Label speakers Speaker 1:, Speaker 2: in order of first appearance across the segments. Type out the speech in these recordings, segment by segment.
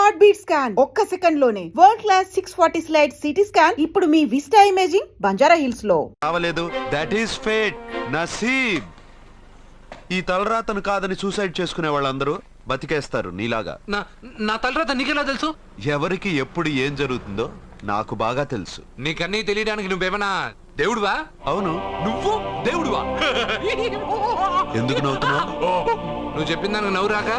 Speaker 1: Heart beat scan ఒక్క second లోనే world class 640 slide CT scan ఇప్పుడు మీ విస్టా ఇమేజింగ్ బంజారా హిల్స్ లో.
Speaker 2: రావలేదు. That is fate, నసీబ్. ఈ తలరాతను కాదని సూసైడ్ చేసుకునే వాళ్ళందరూ బతికేస్తారు నీలాగా.
Speaker 3: నా తలరాత నీకెలా తెలుసు?
Speaker 2: ఎవరికి ఎప్పుడు ఏం జరుగుతుందో నాకు బాగా తెలుసు.
Speaker 3: నీకన్నీ తెలియడానికి నువ్వేమన్నా దేవుడువా?
Speaker 2: అవును.
Speaker 3: నువ్వు దేవుడువా?
Speaker 2: ఎందుకు నవ్వుతున్నావు?
Speaker 3: నువ్వు చెప్పిన దానికి నవ్వు రాక?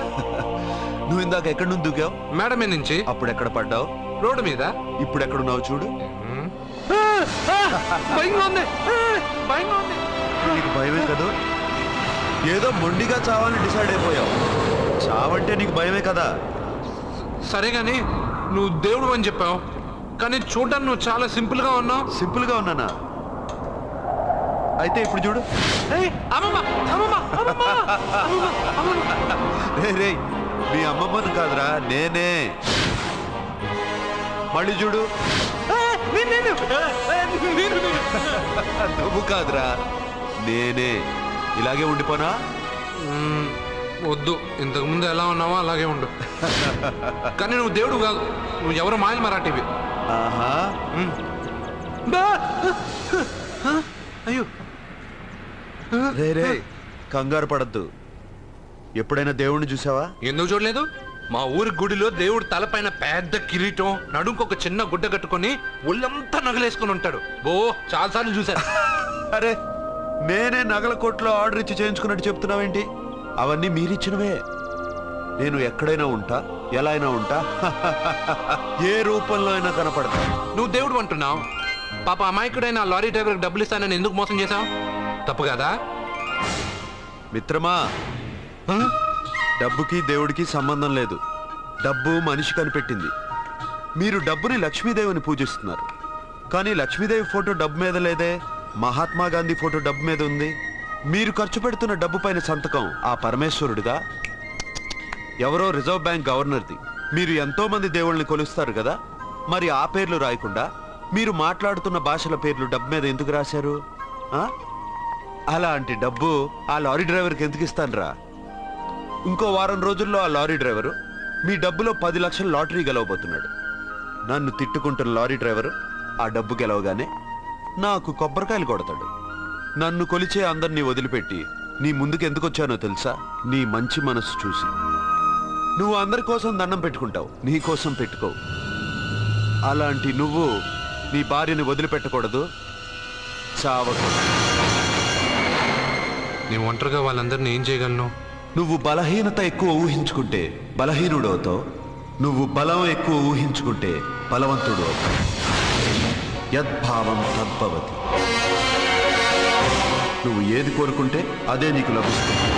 Speaker 2: నువ్వు ఇందాక ఎక్కడి నుంచి దూకావు?
Speaker 3: మేడ మీద నుంచి.
Speaker 2: అప్పుడు ఎక్కడ పడ్డావు?
Speaker 3: రోడ్డు మీద.
Speaker 2: ఇప్పుడు ఎక్కడున్నావు చూడు.
Speaker 3: భయంగా ఉంది, భయంగా ఉంది.
Speaker 2: నీకు భయమే కదా? ఏదో మొండిగా చావాలని డిసైడ్ అయిపోయావు. చావంటే నీకు భయమే కదా?
Speaker 3: సరే గాని నువ్వు దేవుడు అని చెప్పావు, కానీ చూడడానికి నువ్వు చాలా సింపుల్ గా ఉన్నావు.
Speaker 2: సింపుల్ గా ఉన్నానా? అయితే ఇప్పుడు చూడు. రే, మీ అమ్మమ్మను కాదురా, నేనే. మళ్ళీ చూడు. నువ్వు కాదురా, నేనే. ఇలాగే ఉండిపోనా?
Speaker 3: వద్దు, ఇంతకు ముందు ఎలా ఉన్నావో అలాగే ఉండు. కానీ నువ్వు దేవుడు కాదు, నువ్వు ఎవరో మాయలు మరాఠీవి.
Speaker 2: ఆహా.
Speaker 3: అయ్యో
Speaker 2: రే, కంగారు పడద్దు. ఎప్పుడైనా దేవుణ్ణి చూసావా?
Speaker 3: ఎందుకు చూడలేదు? మా ఊరి గుడిలో దేవుడు తలపైన పెద్ద కిరీటం, నడుంకొక చిన్న గుడ్డ కట్టుకొని ఒళ్ళంతా నగలేసుకుని ఉంటాడు. చాలాసార్లు చూశాను.
Speaker 2: అరే, నేనే నగల కొట్లో ఆర్డర్ ఇచ్చి చేయించుకున్నట్టు చెప్తున్నావేంటి? అవన్నీ మీరిచ్చినవే. నేను ఎక్కడైనా ఉంటా, ఎలా అయినా ఉంటా, ఏ రూపంలో అయినా కనపడతా.
Speaker 3: నువ్వు దేవుడు అంటున్నావు. పాప అమాయకుడైన లారీ డ్రైవర్కి డబ్బులు ఇస్తానని ఎందుకు మోసం చేశావు? తప్పు కదా
Speaker 2: మిత్రమా? డబ్బుకి దేవుడికి సంబంధం లేదు. డబ్బు మనిషి కనిపెట్టింది. మీరు డబ్బుని లక్ష్మీదేవిని పూజిస్తున్నారు, కానీ లక్ష్మీదేవి ఫోటో డబ్బు మీద లేదే. మహాత్మా గాంధీ ఫోటో డబ్బు మీద ఉంది. మీరు ఖర్చు పెడుతున్న డబ్బు పైన సంతకం ఆ పరమేశ్వరుడిగా, ఎవరో రిజర్వ్ బ్యాంక్ గవర్నర్ది. మీరు ఎంతో మంది దేవుళ్ళని కొలుస్తారు కదా, మరి ఆ పేర్లు రాయకుండా మీరు మాట్లాడుతున్న భాషల పేర్లు డబ్బు మీద ఎందుకు రాశారు? అలాంటి డబ్బు ఆ లారీ డ్రైవర్కి ఎందుకు ఇస్తానురా? ఇంకో వారం రోజుల్లో ఆ లారీ డ్రైవరు మీ డబ్బులో 10 లక్షల లాటరీ గెలవబోతున్నాడు. నన్ను తిట్టుకుంటున్న లారీ డ్రైవరు ఆ డబ్బు గెలవగానే నాకు కొబ్బరికాయలు కొడతాడు. నన్ను కొలిచే అందరినీ వదిలిపెట్టి నీ ముందుకు ఎందుకు వచ్చానో తెలుసా? నీ మంచి మనసు చూసి. నువ్వు అందరి కోసం దండం పెట్టుకుంటావు, నీ కోసం పెట్టుకోవు. అలాంటి నువ్వు నీ భార్యని వదిలిపెట్టకూడదు, చావకూడదు.
Speaker 3: నీ ఒంటరిగా వాళ్ళందరినీ ఏం చేయగలను?
Speaker 2: నువ్వు బలహీనత ఎక్కువ ఊహించుకుంటే బలహీనుడు అవుతావు. నువ్వు బలం ఎక్కువ ఊహించుకుంటే బలవంతుడు అవుతావు. యద్భావం తద్భవతి. నువ్వు ఏది కోరుకుంటే అదే నీకు లభిస్తుంది.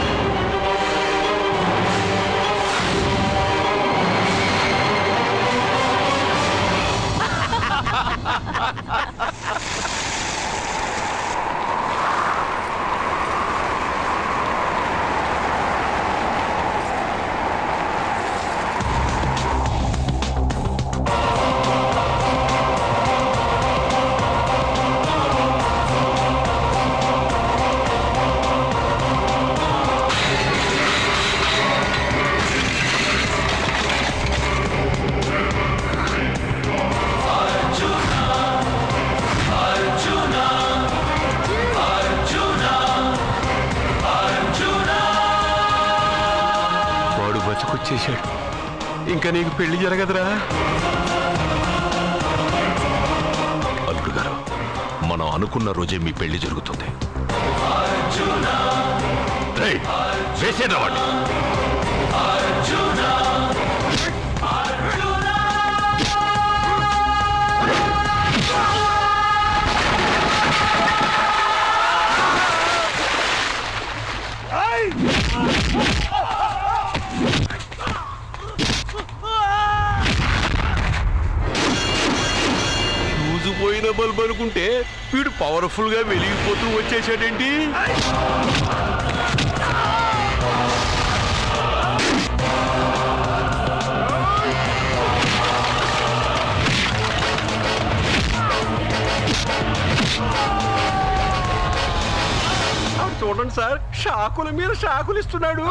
Speaker 4: బతికొచ్చేశాడు. ఇంకా నీకు పెళ్లి జరగదురా.
Speaker 5: అల్లుడు గారు, మనం అనుకున్న రోజే మీ పెళ్లి జరుగుతుంది. వేసేనా వాడిని?
Speaker 4: పోయిన బల్బ్ అనుకుంటే వీడు పవర్ఫుల్ గా వెలిగిపోతూ వచ్చేసాడేంటి? చూడండి సార్, షాకుల మీద షాకులు ఇస్తున్నాడు.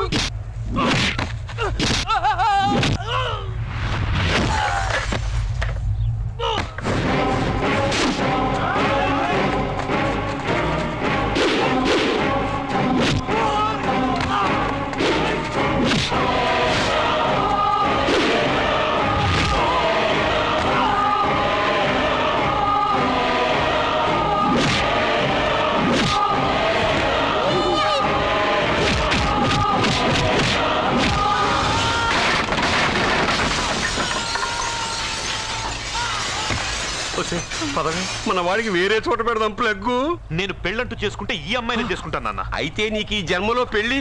Speaker 4: పదవి మన వాడికి వేరే చోట పెడదాం ప్లగ్గు.
Speaker 5: నేను పెళ్ళంటూ చేసుకుంటే ఈ అమ్మాయిని చేసుకుంటాను నాన్న.
Speaker 4: అయితే నీకు ఈ జన్మలో పెళ్లి.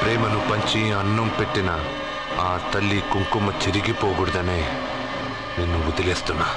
Speaker 3: ప్రేమను పంచి అన్నం పెట్టిన ఆ తల్లి కుంకుమ చెరిగిపోకూడదనే నిన్ను వదిలేస్తున్నా.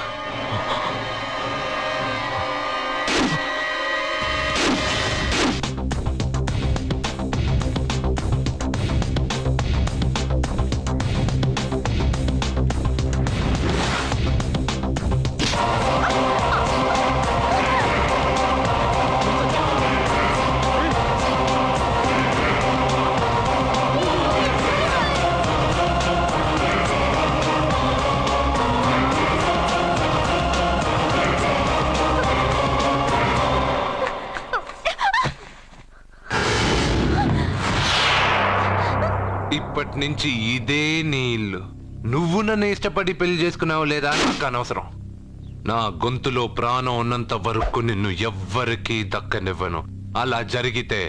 Speaker 3: ఇప్పటి నుంచి ఇదే నీ ఇల్లు. నువ్వు నన్ను ఇష్టపడి పెళ్లి చేసుకున్నావు లేదా నాకు అనవసరం. నా గొంతులో ప్రాణం ఉన్నంత వరకు నిన్ను ఎవ్వరికీ దక్కనివ్వను. అలా జరిగితే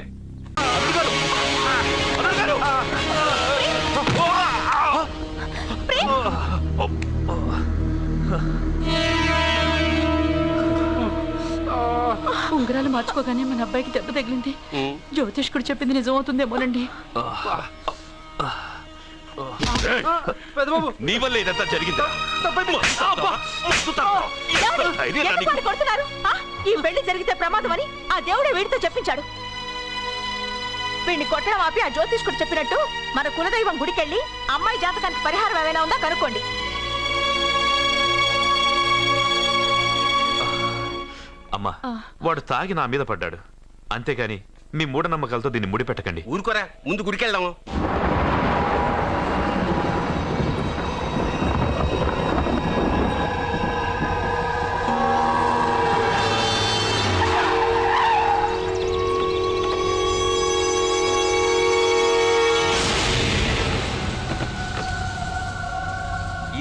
Speaker 6: ఉంగరాలు మార్చుకోగానే మన అబ్బాయికి దెబ్బ తగిలింది. జ్యోతిష్కుడు చెప్పింది నిజం అవుతుందేమోనండి.
Speaker 5: నీ వల్ల ఇదంతా జరిగింది.
Speaker 7: ఈ పెళ్లి జరిగితే ప్రమాదం అని ఆ దేవుడే వీడితో చెప్పించాడు. వీడిని కొట్టడం ఆపి ఆ జ్యోతిష్కుడు చెప్పినట్టు మన కులదైవం గుడికెళ్ళి అమ్మాయి జాతకానికి పరిహారం ఏమైనా ఉందా కనుక్కోండి.
Speaker 5: అమ్మా, వాడు తాగి నా మీద పడ్డాడు, అంతేగాని మీ మూఢనమ్మకాలతో దీన్ని ముడిపెట్టకండి.
Speaker 4: ఊరుకోరా, ముందు గుడికెళ్దాము.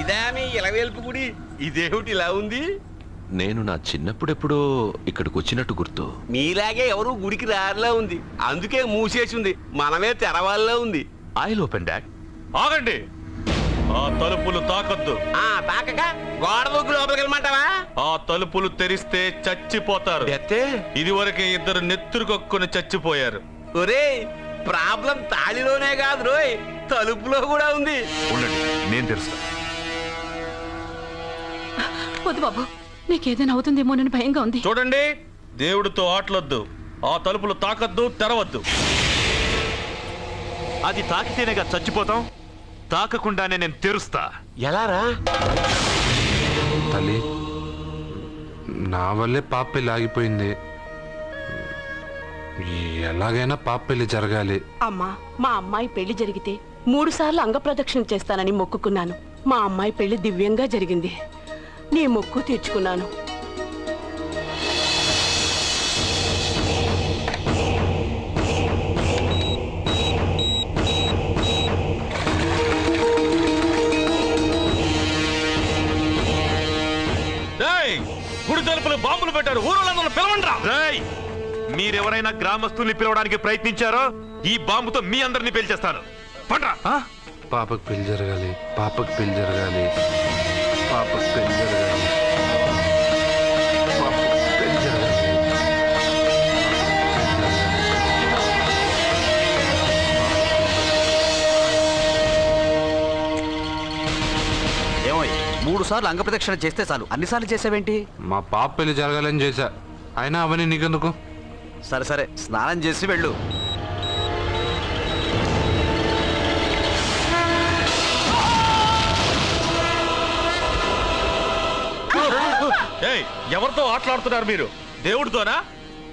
Speaker 4: ఇదా మీ ఇలవేల్పు గుడి? ఇదేమిటి ఇలా ఉంది?
Speaker 5: నేను నా చిన్నప్పుడెప్పుడో ఇక్కడికి వచ్చినట్టు గుర్తు.
Speaker 4: మీలాగే ఎవరు గుడికి రారులా ఉంది, అందుకే మూసేసి ఉంది. మనమే తెరవాళ్ళలో ఉంది.
Speaker 5: I'll open dad.
Speaker 8: ఆగండి, ఆ తలుపులు తాకద్దు.
Speaker 4: తాకక గోడ దూకు లోపలికి వెళ్ళమంటావా?
Speaker 8: ఆ తలుపులు తెరిస్తే చచ్చిపోతారు. ఇదివరకే ఇద్దరు నెత్తురు కొక్కుని చచ్చిపోయారు.
Speaker 4: ఒరే, ప్రాబ్లం తాళిలోనే కాదు రోయ్, తలుపులో కూడా ఉంది.
Speaker 5: ఉండండి, నేను తెరుస్తా.
Speaker 6: వద్దు బాబు, నీకేదైనా అవుతుందేమోనని భయంగా ఉంది.
Speaker 8: చూడండి, దేవుడితో ఆటలొద్దు. ఆ తలుపులు తాకద్దు, తెరవద్దు.
Speaker 5: అది తాకితేనేగా చచ్చిపోతాం, తాకకుండానే నేను తెరుస్తా.
Speaker 4: ఎలారా?
Speaker 3: తల్లి, నా వల్లే పాప పెళ్లి ఆగిపోయింది. ఎలాగైనా పాప పెళ్లి జరగాలి.
Speaker 9: అమ్మా, మా అమ్మాయి పెళ్లి జరిగితే 3 సార్లు అంగప్రదక్షిణ చేస్తానని మొక్కుకున్నాను. మా అమ్మాయి పెళ్లి దివ్యంగా జరిగింది. నీ మొక్కు తీర్చుకున్నాను.
Speaker 8: గుడి తలుపులు బాంబులు పెట్టారు, ఊరోళ్ళందరూ పిలవండ్రా.
Speaker 5: మీరెవరైనా గ్రామస్తుల్ని పిలవడానికి ప్రయత్నించారో ఈ బాంబుతో మీ అందరినీ పేల్చేస్తాను. పండ్రా.
Speaker 3: పాపకు పెళ్లి జరగాలి, పాపకు పెళ్లి జరగాలి, పాపకు పెళ్లి జరగాలి.
Speaker 4: ఏమోయ్ 3 సార్లు అంగప్రదక్షిణ చేస్తే చాలు, అన్నిసార్లు చేసావేంటి?
Speaker 3: మా పాప పెళ్లి జరగాలని చేశా, అయినా అవన్నీ నీకెందుకు?
Speaker 4: సరే సరే, స్నానం చేసి వెళ్ళు.
Speaker 8: ఎవరితో ఆటలాడుతున్నారు మీరు? దేవుడితోనా?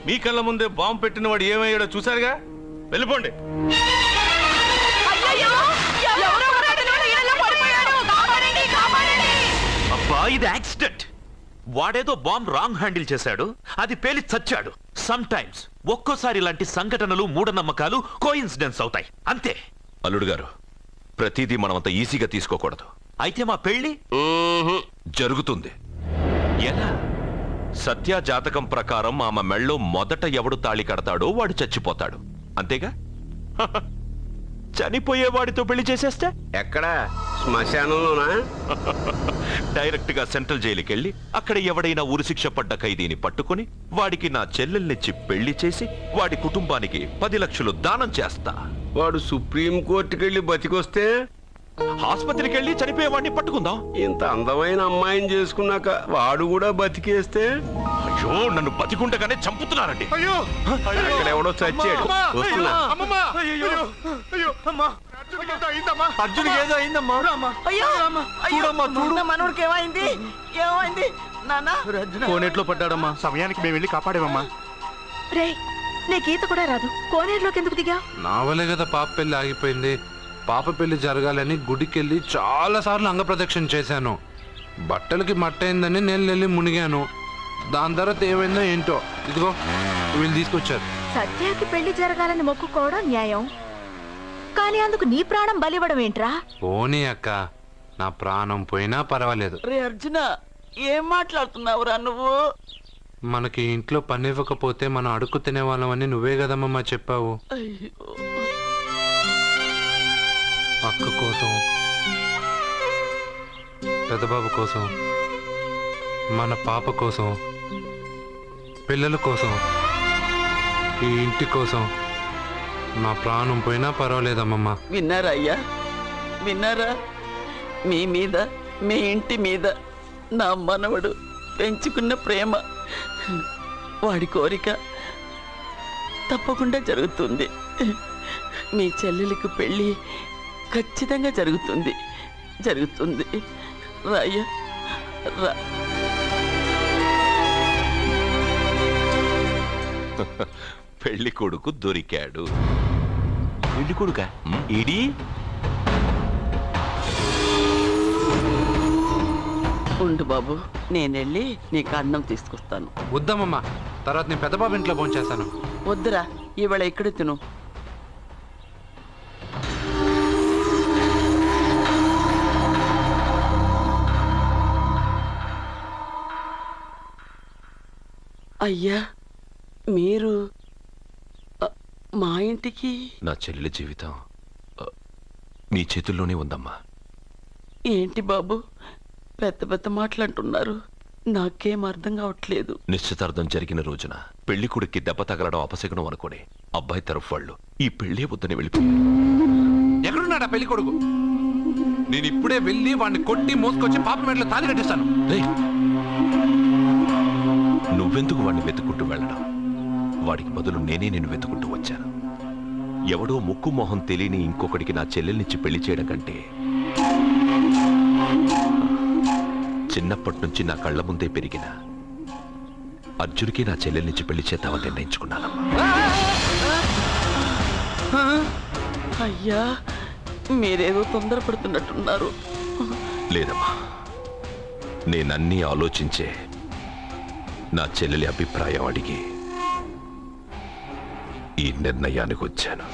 Speaker 8: మీ కళ్ళ ముందే బాంబు పెట్టిన వాడు ఏమయ్యాడో చూసారుగా. వెళ్ళిపోండి.
Speaker 5: అబ్బా, ఇది యాక్సిడెంట్. వాడేదో బాంబ్ రాంగ్ హ్యాండిల్ చేశాడు, అది పేలి చచ్చాడు. సమ్ టైమ్స్ ఒక్కోసారి ఇలాంటి సంఘటనలు మూఢనమ్మకాలు కోఇన్సిడెన్స్ అవుతాయి, అంతే. అల్లుడు గారు, ప్రతిదీ మనం అంత ఈజీగా తీసుకోకూడదు. అయితే మా పెళ్లి జరుగుతుంది. ఎలా? సత్య జాతకం ప్రకారం ఆమె మెళ్ళో మొదట ఎవడు తాళి కడతాడో వాడు చచ్చిపోతాడు, అంతేగా? చనిపోయేవాడితో పెళ్లి చేసేస్తే
Speaker 4: ఎక్కడా? శ్మశానంలోనా?
Speaker 5: డైరెక్ట్ గా సెంట్రల్ జైలుకి వెళ్ళి అక్కడ ఎవడైనా ఉరిశిక్ష పడ్డ ఖైదీని పట్టుకుని వాడికి నా చెల్లెల్నిచ్చి పెళ్లి చేసి వాడి కుటుంబానికి 10 లక్షలు దానం చేస్తా.
Speaker 4: వాడు సుప్రీం కోర్టుకి వెళ్ళి బతికొస్తే
Speaker 5: ఆసుపత్రికి వెళ్ళి చనిపోయేవాడిని పట్టుకుందాం.
Speaker 4: ఇంత అందమైన అమ్మాయిని చేసుకున్నాక వాడు కూడా బతికేస్తే?
Speaker 5: అయ్యో, నన్ను బతికుండగానే చంపుతున్నారండి.
Speaker 4: ఇక్కడ ఎవడో చచ్చాడు, వస్తున్నా.
Speaker 2: అర్జున్కి ఏదో అయిందమ్మా.
Speaker 7: మనోడికి ఏమైంది? ఏమైంది నాన్న?
Speaker 2: కోనేట్లో పడ్డాడమ్మా. సమయానికి మేము వెళ్ళి కాపాడేమమ్మా.
Speaker 7: రే, నీకు ఈత కూడా రాదు, కోనేరులోకి ఎందుకు దిగా?
Speaker 3: నా వల్లే కదా పాప పెళ్లి ఆగిపోయింది. పాప పెళ్లి జరగాలని గుడికెళ్ళి చాలా సార్లు అంగప్రదక్షిణ చేశాను. బట్టలకి మట్టయిందని నేను వెళ్ళి మునిగాను. దాని తర్వాత ఏమైందో ఏంటో, ఇదిగో వీళ్ళు తీసుకొచ్చారు.
Speaker 7: సత్యాకి పెళ్లి జరగాలని మొక్కుకోవడం న్యాయం, కానీ అందుకు నీ ప్రాణం బలివ్వడం ఏంట్రా?
Speaker 3: పోనీ అక్క, నా ప్రాణం పోయినా పర్వాలేదు.
Speaker 9: రే అర్జున, ఏం మాట్లాడుతున్నావురా నువ్వు?
Speaker 3: మనకి ఇంట్లో పని ఇవ్వకపోతే మనం అడుక్కు తినేవాళ్ళమని నువ్వే కదమ్మా చెప్పావు. అక్క కోసం, పెద్దబాబు కోసం, మన పాప కోసం, పిల్లల కోసం, ఈ ఇంటి కోసం నా ప్రాణం పోయినా పర్వాలేదమ్మమ్మా.
Speaker 9: విన్నారా అయ్యా, విన్నారా? మీ మీద, మీ ఇంటి మీద నా మనవడు పెంచుకున్న ప్రేమ, వాడి కోరిక తప్పకుండా జరుగుతుంది. మీ చెల్లెలకు పెళ్ళి ఖచ్చితంగా జరుగుతుంది, జరుగుతుంది. రాయ్యా రా.
Speaker 5: పెళ్లి కొడుకు దొరికాడు. పెళ్లి కొడుక ఇడి?
Speaker 9: ఉండు బాబు, నేనెళ్ళి నీకు అన్నం తీసుకొస్తాను.
Speaker 3: వద్దమ్మమ్మా, తర్వాత నేను పెద్దబాబు ఇంట్లో భోంచేస్తాను.
Speaker 9: వద్దురా, ఇవాళ ఇక్కడ తిను. అయ్యా, మీరు మా ఇంటికి?
Speaker 5: నా చెల్లెలి జీవితం మీ చేతుల్లోనే ఉందమ్మా.
Speaker 9: ఏంటి బాబు పెద్ద పెద్ద మాటలంటున్నారు? నాకేం అర్థం కావట్లేదు.
Speaker 5: నిశ్చితార్థం జరిగిన రోజున పెళ్లి కొడుక్కి దెబ్బ తగలడం అపశకునం అనుకుని అబ్బాయి తరఫు వాళ్ళు ఈ పెళ్లే వద్దని వెళ్ళిపోయారు.
Speaker 3: ఎక్కడున్నాడా పెళ్లి కొడుకు? నేను ఇప్పుడే వెళ్ళి వాడిని కొట్టి మోసుకొచ్చి పాప మెడలో తాళి కట్టిస్తాను.
Speaker 5: నువ్వెందుకు వాడిని వెతుక్కుంటూ వెళ్ళడం? వాడికి బదులు నేనే నిన్ను వెతుకుంటూ వచ్చాను. ఎవడో ముక్కు మొహం తెలియని ఇంకొకడికి నా చెల్లెల్నిచ్చి పెళ్లి చేయడం కంటే చిన్నప్పటి నుంచి నా కళ్ళ ముందే పెరిగిన అర్జున్కి నా చెల్లెల్నిచ్చి పెళ్లి చేద్దామని నిర్ణయించుకున్నానమ్మా.
Speaker 9: అయ్యా, మీరేదో తొందరపడుతున్నట్టున్నారు.
Speaker 5: లేదమ్మా, నేనన్నీ ఆలోచించే నా చెల్లెలి అభిప్రాయం అడిగి ఈ నిర్ణయానికి వచ్చాను.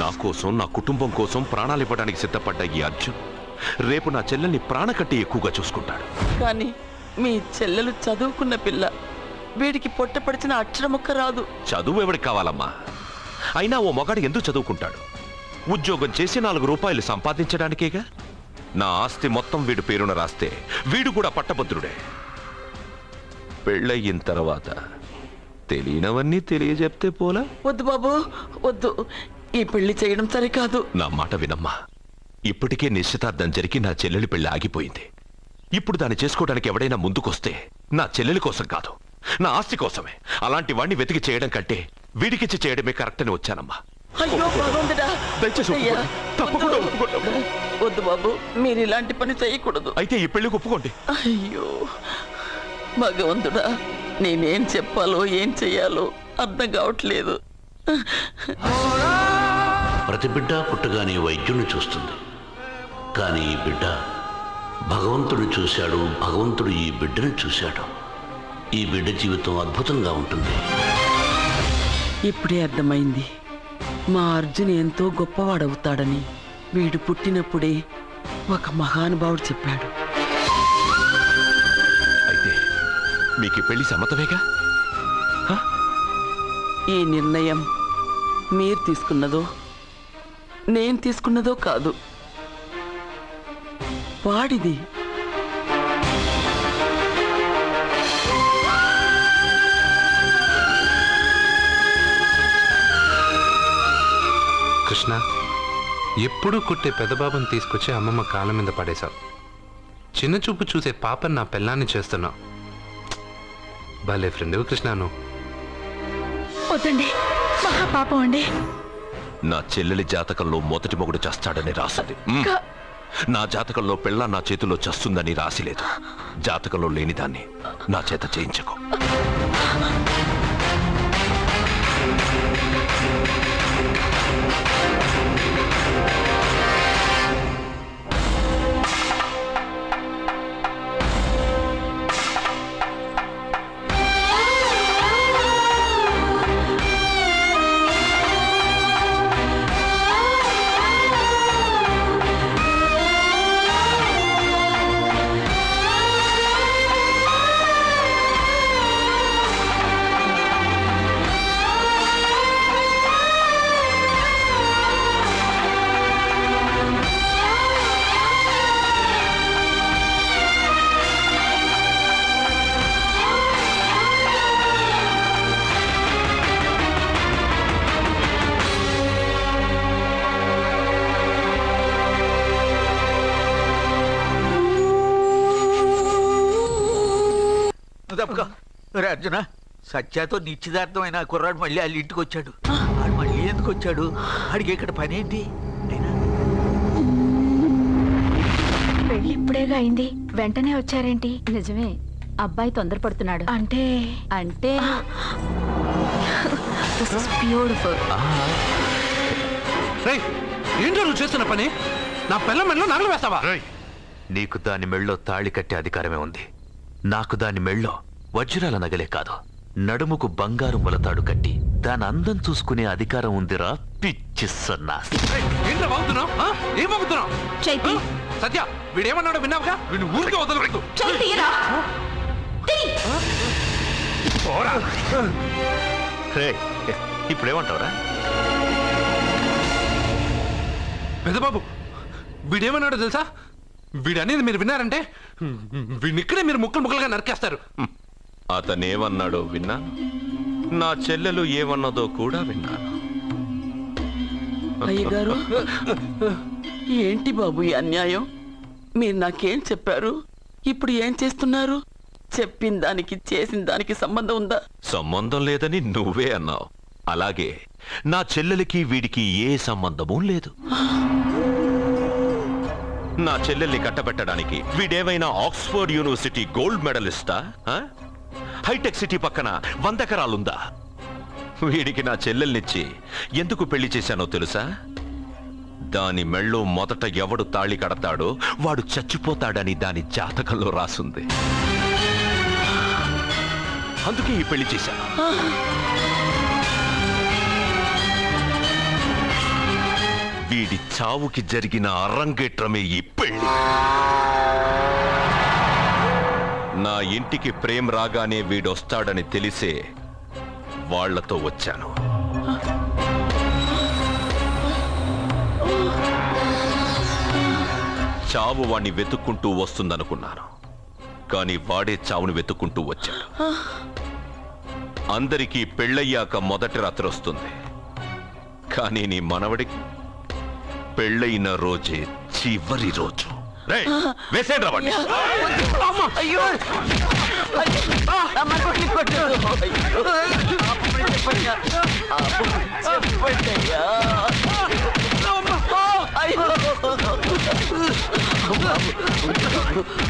Speaker 5: నా కోసం, నా కుటుంబం కోసం ప్రాణాలు ఇవ్వడానికి సిద్ధపడ్డ ఈ అర్జున్ రేపు నా చెల్లెల్ని ప్రాణకట్టి ఎక్కువగా చూసుకుంటాడు.
Speaker 9: కానీ మీ చెల్లెలు చదువుకున్న పిల్ల, వీడికి పొట్టపడిచిన అక్షరముక్క రాదు.
Speaker 5: చదువు ఎవడికి కావాలమ్మా? అయినా ఓ మగాడు ఎందుకు చదువుకుంటాడు? ఉద్యోగం చేసి 4 రూపాయలు సంపాదించడానికేగా. నా ఆస్తి మొత్తం వీడి పేరున రాస్తే వీడు కూడా పట్టభద్రుడే. పెళ్ళయిన తర్వాత తెలియనవన్నీ తెలియజెప్తే పోలా?
Speaker 9: వద్దు బాబు, వద్దు. ఈ పెళ్లి చేయడం సరికాదు.
Speaker 5: నా మాట వినమ్మా. ఇప్పటికే నిశ్చితార్థం జరిగి నా చెల్లెలి పెళ్లి ఆగిపోయింది. ఇప్పుడు దాన్ని చేసుకోవడానికి ఎవడైనా ముందుకొస్తే నా చెల్లెలి కోసం కాదు, నా ఆస్తి కోసమే. అలాంటి వాడిని వెతికి చేయడం కంటే వీడికిచ్చి చేయడమే కరెక్ట్ అని వచ్చానమ్మా.
Speaker 9: అయ్యో భగవంతుడా,
Speaker 5: దయచేసి
Speaker 9: అయ్యా,
Speaker 5: తప్పకుండా ఒప్పుకోండి.
Speaker 9: వద్దు బాబు, మీరు ఇలాంటి పని చేయకూడదు.
Speaker 5: అయితే ఈ పెళ్లికి ఒప్పుకోండి.
Speaker 9: అయ్యో భగవంతుడా, నేనేం చెప్పాలో ఏం చెయ్యాలో అర్థం కావట్లేదు.
Speaker 10: ప్రతి బిడ్డ పుట్టగానే వైద్యుని చూస్తుంది, కానీ ఈ బిడ్డ భగవంతుడు చూశాడు, భగవంతుడు ఈ బిడ్డను చూశాడు. ఈ బిడ్డ జీవితం అద్భుతంగా ఉంటుంది.
Speaker 9: ఇప్పుడే అర్థమైంది, మా అర్జున్ ఎంతో గొప్పవాడవుతాడని. వీడు పుట్టినప్పుడే ఒక మహానుభావుడు చెప్పాడు.
Speaker 5: అయితే మీకు ఈ పెళ్లి సమ్మతమేగా?
Speaker 9: ఈ నిర్ణయం మీరు తీసుకున్నదో నేను తీసుకున్నదో కాదు, వాడిది.
Speaker 3: కృష్ణ, ఎప్పుడూ కుట్టే పెదబాబుని తీసుకొచ్చి అమ్మమ్మ కాళ్ళ మీద పడేశావు. చిన్న చూపు చూసే పాపని నా పెళ్ళాన్ని చేస్తున్నావు. భలే ఫ్రెండ్ కృష్ణను.
Speaker 6: వద్దండి, మహాపాపం అండి.
Speaker 5: నా చెల్లెలి జాతకంలో మొదటి మొగుడు చేస్తాడని రాసింది. నా జాతకంలో పెళ్ళ నా చేతిలో చస్తుందని రాసిలేదు. జాతకంలో లేనిదాన్ని నా చేత చేయించకు.
Speaker 4: అర్జున, సత్యాతో నిశ్చితార్థమైన కుర్రాడు మళ్ళీ వాళ్ళ ఇంటికి వచ్చాడు. వాడు మళ్ళీ ఎందుకు వచ్చాడు? వాడికి ఇక్కడ పని ఏంటి?
Speaker 7: పెళ్లి ఇప్పుడేగా అయింది, వెంటనే వచ్చారేంటి? నిజమే, అబ్బాయి తొందరపడుతున్నాడు. అంటే అంటే బ్యూటిఫుల్.
Speaker 3: ఏంటో నువ్వు చేస్తున్న పని? నా పిల్ల మెళ్ళో నగలు వేస్తావా?
Speaker 5: నీకు దాని మెళ్ళో తాళి కట్టే అధికారమే ఉంది. నాకు దాని మెళ్ళో వజ్రాల నగలే కాదు, నడుముకు బంగారు మొలతాడు కట్టి దాని అందం చూసుకునే అధికారం ఉందిరా పిచ్చి సన్నాసి.
Speaker 3: సత్య, వీడేమన్నాడో విన్నావుగా? వీడిని ఊరికే వదలవద్దు.
Speaker 5: ఇప్పుడేమంటావురా?
Speaker 3: పెద్దబాబు, వీడేమన్నాడో తెలుసా? వీడనేది మీరు విన్నారంటే వీడిని ఇక్కడే మీరు ముక్కలు ముక్కలుగా నరికేస్తారు.
Speaker 5: అతనేమన్నాడో విన్నాను, నా చెల్లెలు ఏమన్నదో కూడా విన్నాను.
Speaker 9: అయ్యగారు, ఏంటి బాబు ఈ అన్యాయం? మీరు నాకేం చెప్పారు, ఇప్పుడు ఏం చేస్తున్నారు? చెప్పిన దానికి చేసిన దానికి సంబంధం ఉందా?
Speaker 5: సంబంధం లేదని నువ్వే అన్నావు. అలాగే నా చెల్లెలికి వీడికి ఏ సంబంధమూ లేదు. నా చెల్లెల్ని కట్టబెట్టడానికి వీడేమైనా ఆక్స్ఫర్డ్ యూనివర్సిటీ గోల్డ్ మెడలిస్టా? హైటెక్ సిటీ పక్కన 100 ఎకరాలుందా? వీడికి నా చెల్లెల్నిచ్చి ఎందుకు పెళ్లి చేశానో తెలుసా? దాని మెళ్ళో మొదట ఎవడు తాళి కడతాడో వాడు చచ్చిపోతాడని దాని జాతకంలో రాసుంది. అందుకే ఈ పెళ్లి చేశాను. వీడి చావుకి జరిగిన అరంగేట్రమే ఈ పెళ్లి. నా ఇంటికి ప్రేమ్ రాగానే వీడొస్తాడని తెలిసే వాళ్లతో వచ్చాను. చావు వాణ్ణి వెతుక్కుంటూ వస్తుందనుకున్నాను, కానీ వాడే చావుని వెతుక్కుంటూ వచ్చాడు. అందరికీ పెళ్ళయ్యాక మొదటి రాత్రి వస్తుంది, కానీ నీ మనవడికి పెళ్ళైన రోజే చివరి రోజు. రేయ్, వేసేయండి రా వాడిని.
Speaker 9: అయ్యో అమ్మని కొట్టు. చెప్పండి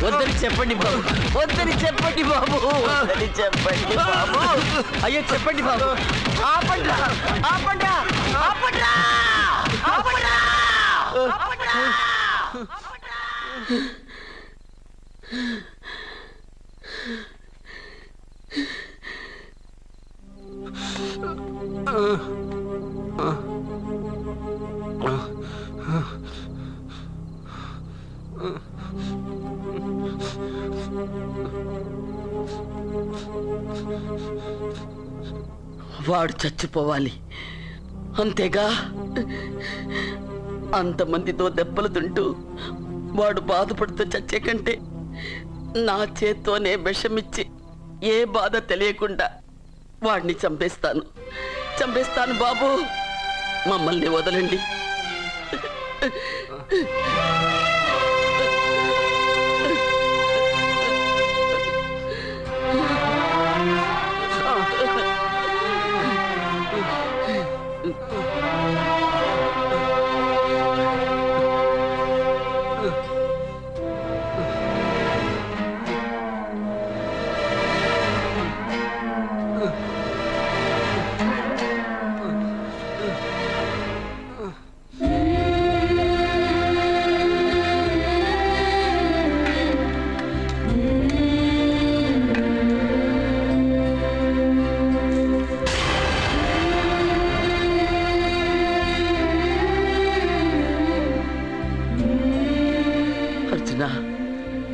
Speaker 9: వద్దని చెప్పండి బాబు, వద్దని చెప్పండి బాబు, వద్దని చెప్పండి బాబు. అయ్యో చెప్పండి బాబు. ఆపండ్రా, ఆపండ్రా, ఆపండ్రా, ఆపండ్రా, ఆపండ్రా. వాడు చచ్చిపోవాలి అంతేగా. అంతమందితో దెబ్బలు తింటూ వాడు బాధపడుతూ చచ్చే కంటే నా చేత్తోనే విషమిచ్చి ఏ బాధ తెలియకుండా వాడిని చంపేస్తాను, చంపేస్తాను బాబు. మమ్మల్ని వదలండి.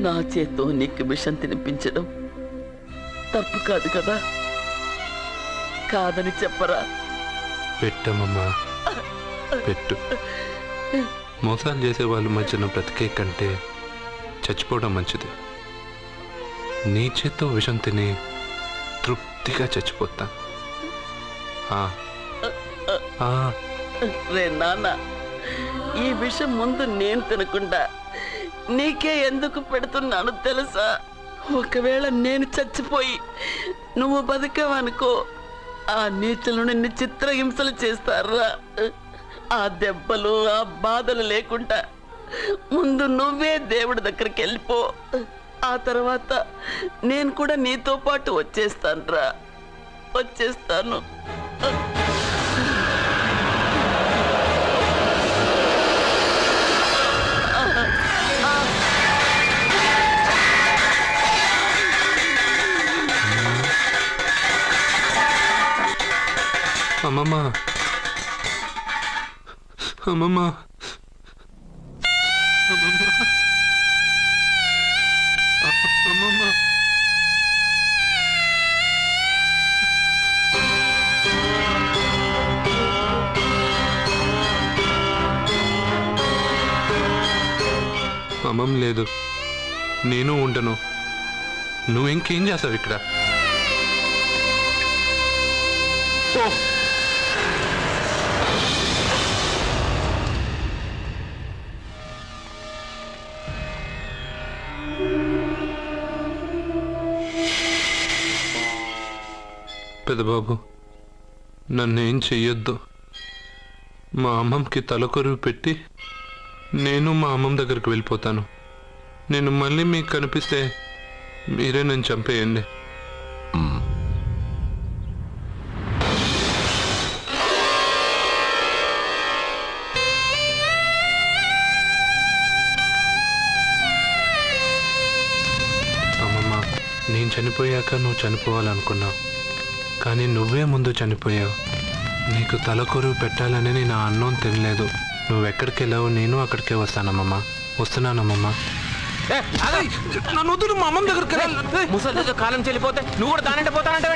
Speaker 9: నా చేత్తో నీకు విషం తినిపించడం తప్పు కాదు కదా? కాదని చెప్పరా?
Speaker 3: పెట్టమమ్మా, పెట్టు. మోసాలు చేసే వాళ్ళ మధ్యన బ్రతికే కంటే చచ్చిపోవడం మంచిది. నీ చేత్తో విషం తిని తృప్తిగా చచ్చిపోతా.
Speaker 9: రే నాన్న, ఈ విషయం ముందు నేను తినకుండా నీకే ఎందుకు పెడుతున్నాను తెలుసా? ఒకవేళ నేను చచ్చిపోయి నువ్వు బతికావనుకో, ఆ నీచులు నిన్ను చిత్రహింసలు చేస్తారా? ఆ దెబ్బలు ఆ బాధలు లేకుండా ముందు నువ్వే దేవుడి దగ్గరికి వెళ్ళిపో. ఆ తర్వాత నేను కూడా నీతో పాటు వచ్చేస్తానురా, వచ్చేస్తాను.
Speaker 3: అమ్మమ్మ, అమ్మమ్మ, అమ్మమ్మ, అమ్మమ్మ. అమ్మమ్మ లేదు, నేను ఉండను. నువ్వు ఇంకేం చేస్తావు ఇక్కడ? పెద్దబాబు, నన్నేం చెయ్యొద్దు. మా అమ్మమ్మకి తలకొరువు పెట్టి నేను మా అమ్మమ్మ దగ్గరికి వెళ్ళిపోతాను. నేను మళ్ళీ మీకు కనిపిస్తే మీరే నన్ను చంపేయండి. అమ్మమ్మ, నేను చనిపోయాక నువ్వు చనిపోవాలనుకున్నావు, కానీ నువ్వే ముందు చనిపోయావు. నీకు తలకొరువు పెట్టాలని నేను ఆ అన్నం తినలేదు. నువ్వెక్కడికి వెళ్ళావు, నేను అక్కడికే వస్తానమ్మమ్మ. వస్తున్నానమ్మమ్మ. నన్ను వద్దు, మా అమ్మమ్మ దగ్గరికి
Speaker 4: ముసలితో కాలం చెల్లిపోతే నువ్వు కూడా దానంటే పోతానంటే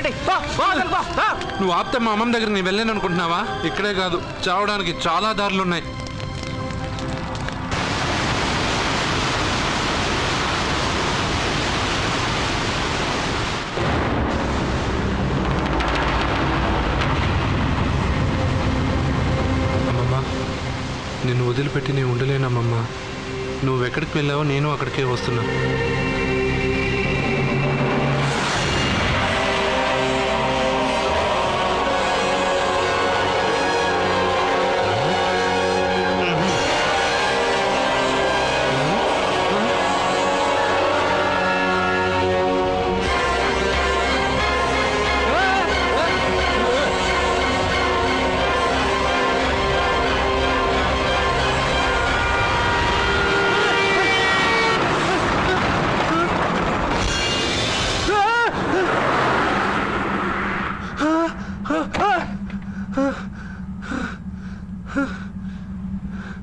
Speaker 3: నువ్వు ఆపితే మా అమ్మమ్మ దగ్గర నేను వెళ్ళాను అనుకుంటున్నావా? ఇక్కడే కాదు, చావడానికి చాలా దారులు ఉన్నాయి. నిన్ను వదిలిపెట్టి నేను ఉండలేనమ్మమ్మా. నువ్వెక్కడికి వెళ్ళావో నేను అక్కడికే వస్తున్నా.